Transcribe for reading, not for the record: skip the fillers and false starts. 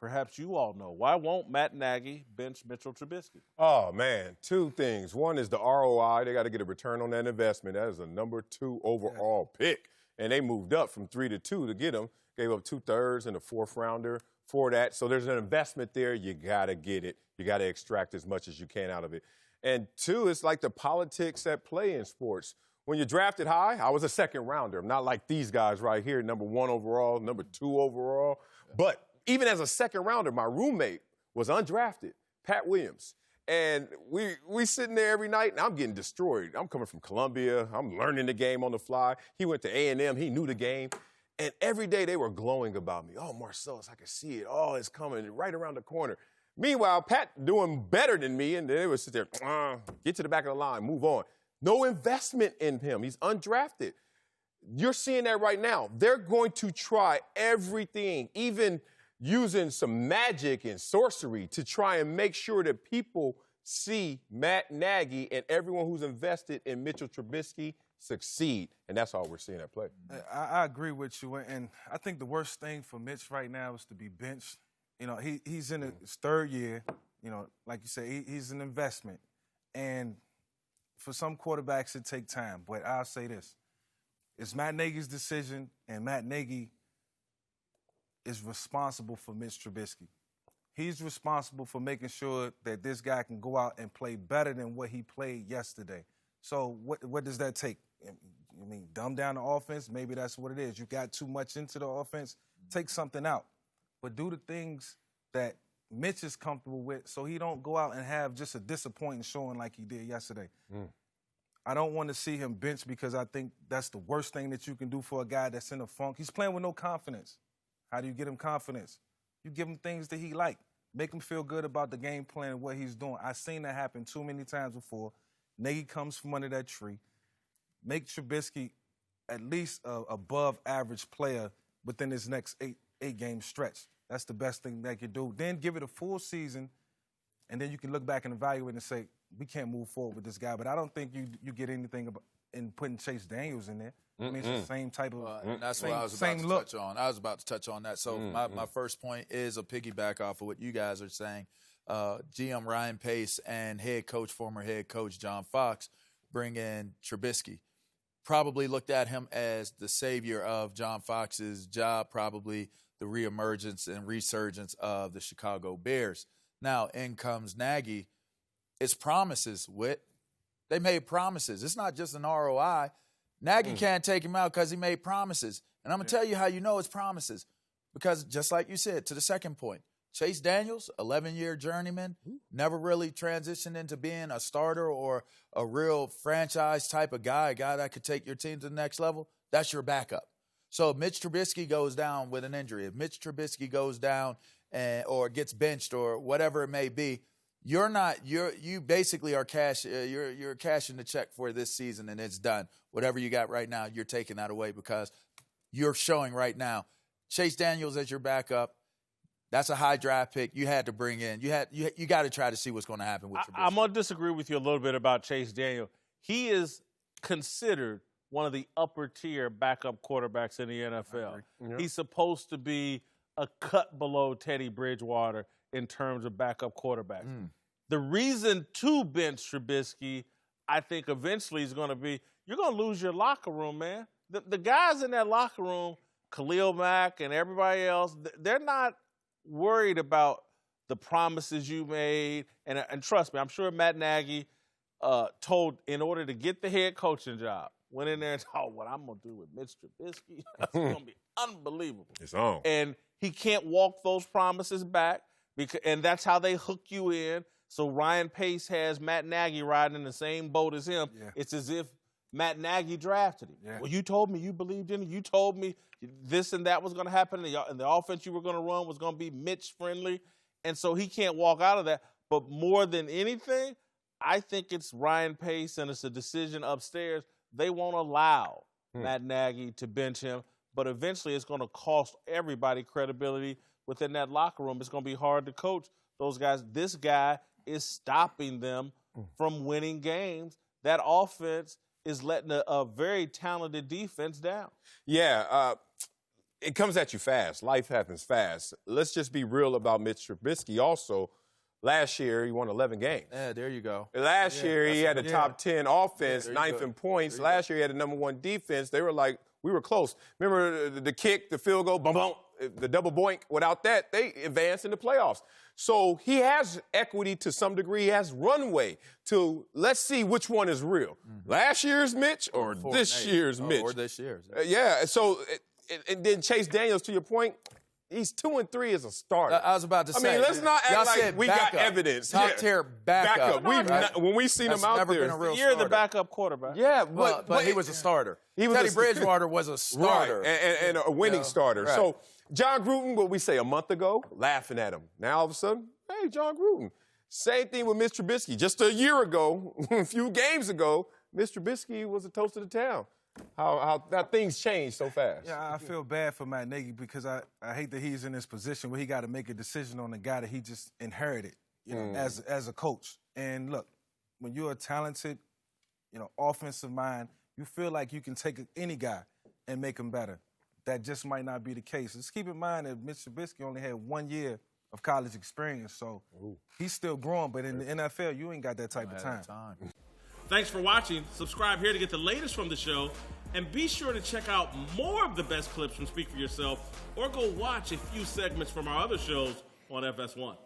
perhaps you all know. Why won't Matt Nagy bench Mitchell Trubisky? Oh, man, two things. One is the ROI. They got to get a return on that investment. That is a number 2 overall pick. And they moved up from 3 to 2 to get him. Gave up 2/3 and a 4th rounder for that. So there's an investment there. You got to get it. You got to extract as much as you can out of it. And 2, it's like the politics at play in sports. When you're drafted high, I was a 2nd rounder. I'm not like these guys right here, number 1 overall, number 2 overall. But even as a 2nd rounder, my roommate was undrafted, Pat Williams. And we sitting there every night, and I'm getting destroyed. I'm coming from Columbia. I'm learning the game on the fly. He went to A&M. He knew the game. And every day they were glowing about me. Oh, Marcellus, I can see it. Oh, it's coming right around the corner. Meanwhile, Pat doing better than me, and they would sit there, get to the back of the line, move on. No investment in him. He's undrafted. You're seeing that right now. They're going to try everything, even using some magic and sorcery to try and make sure that people see Matt Nagy and everyone who's invested in Mitchell Trubisky succeed. And that's all we're seeing at play. I agree with you. And I think the worst thing for Mitch right now is to be benched. You know, he's in his 3rd year. You know, like you say, he's an investment. And for some quarterbacks, it takes time. But I'll say this. It's Matt Nagy's decision, and Matt Nagy is responsible for Mitch Trubisky. He's responsible for making sure that this guy can go out and play better than what he played yesterday. So what does that take? I mean, dumb down the offense? Maybe that's what it is. You got too much into the offense. Take something out. But do the things that Mitch is comfortable with so he don't go out and have just a disappointing showing like he did yesterday. I don't want to see him bench because I think that's the worst thing that you can do for a guy that's in a funk. He's playing with no confidence. How do you get him confidence? You give him things that he like. Make him feel good about the game plan and what he's doing. I've seen that happen too many times before. Nagy comes from under that tree. Make Trubisky at least a above average player within his next eight-game stretch. That's the best thing they could do. Then give it a full season, and then you can look back and evaluate and say, we can't move forward with this guy. But I don't think you get anything in putting Chase Daniels in there. I mean, it's the same type of and that's what I was about to touch on. I was about to touch on that. So my first point is a piggyback off of what you guys are saying. GM Ryan Pace and former head coach John Fox bring in Trubisky. Probably looked at him as the savior of John Fox's job, probably the reemergence and resurgence of the Chicago Bears. Now, in comes Nagy. It's promises, Whit. They made promises. It's not just an ROI. Nagy can't take him out because he made promises. And I'm going to tell you how you know it's promises. Because just like you said, to the second point, Chase Daniels, 11-year journeyman, never really transitioned into being a starter or a real franchise type of guy, a guy that could take your team to the next level. That's your backup. So if Mitch Trubisky goes down with an injury, if Mitch Trubisky goes down or gets benched or whatever it may be, you basically are you're cashing the check for this season and it's done. Whatever you got right now, you're taking that away because you're showing right now Chase Daniels as your backup. That's a high draft pick you had to bring in. You got to try to see what's going to happen with Trubisky. I'm going to disagree with you a little bit about Chase Daniel. He is considered one of the upper-tier backup quarterbacks in the NFL. Yep. He's supposed to be a cut below Teddy Bridgewater in terms of backup quarterbacks. The reason to bench Trubisky, I think eventually is going to be, you're going to lose your locker room, man. The guys in that locker room, Khalil Mack and everybody else, they're not worried about the promises you made. And trust me, I'm sure Matt Nagy told in order to get the head coaching job, went in there and thought, what I'm going to do with Mitch Trubisky, that's going to be unbelievable. It's on. And he can't walk those promises back, and that's how they hook you in. So Ryan Pace has Matt Nagy riding in the same boat as him. Yeah. It's as if Matt Nagy drafted him. Yeah. Well, you told me you believed in it. You told me this and that was going to happen, and the offense you were going to run was going to be Mitch-friendly. And so he can't walk out of that. But more than anything, I think it's Ryan Pace, and it's a decision upstairs. They won't allow Matt Nagy to bench him, but eventually it's going to cost everybody credibility within that locker room. It's going to be hard to coach those guys. This guy is stopping them from winning games. That offense is letting a very talented defense down. Yeah, it comes at you fast. Life happens fast. Let's just be real about Mitch Trubisky also. Last year, he won 11 games. Yeah, there you go. Last year, he had a top 10 offense, ninth in points. Last year, he had the number 1 defense. They were like, we were close. Remember the kick, the field goal, boom, boom, the double boink. Without that, they advanced in the playoffs. So he has equity to some degree. He has runway to, let's see which one is real. Last year's Mitch or this year's Mitch? Or this year's. Yeah, so, and then Chase Daniels, to your point, he's 2-3 as a starter. I was about to say. I mean, let's not act like we got evidence. Top tier backup. When we seen him out there, you're the backup quarterback. Yeah, but he was a starter. Teddy Bridgewater was a starter. Right, and a winning starter. Right. So John Gruden, what we say a month ago, laughing at him. Now all of a sudden, hey, John Gruden. Same thing with Mr. Trubisky. Just a year ago, a few games ago, Mr. Trubisky was the toast of the town. How things change so fast. Yeah, I feel bad for Matt Nagy because I hate that he's in this position where he got to make a decision on a guy that he just inherited, as a coach. And look, when you're a talented, offensive mind, you feel like you can take any guy and make him better. That just might not be the case. Just keep in mind that Mitch Trubisky only had 1 year of college experience, so he's still growing. But in the NFL, you ain't got that type of time. Thanks for watching. Subscribe here to get the latest from the show. And be sure to check out more of the best clips from Speak For Yourself or go watch a few segments from our other shows on FS1.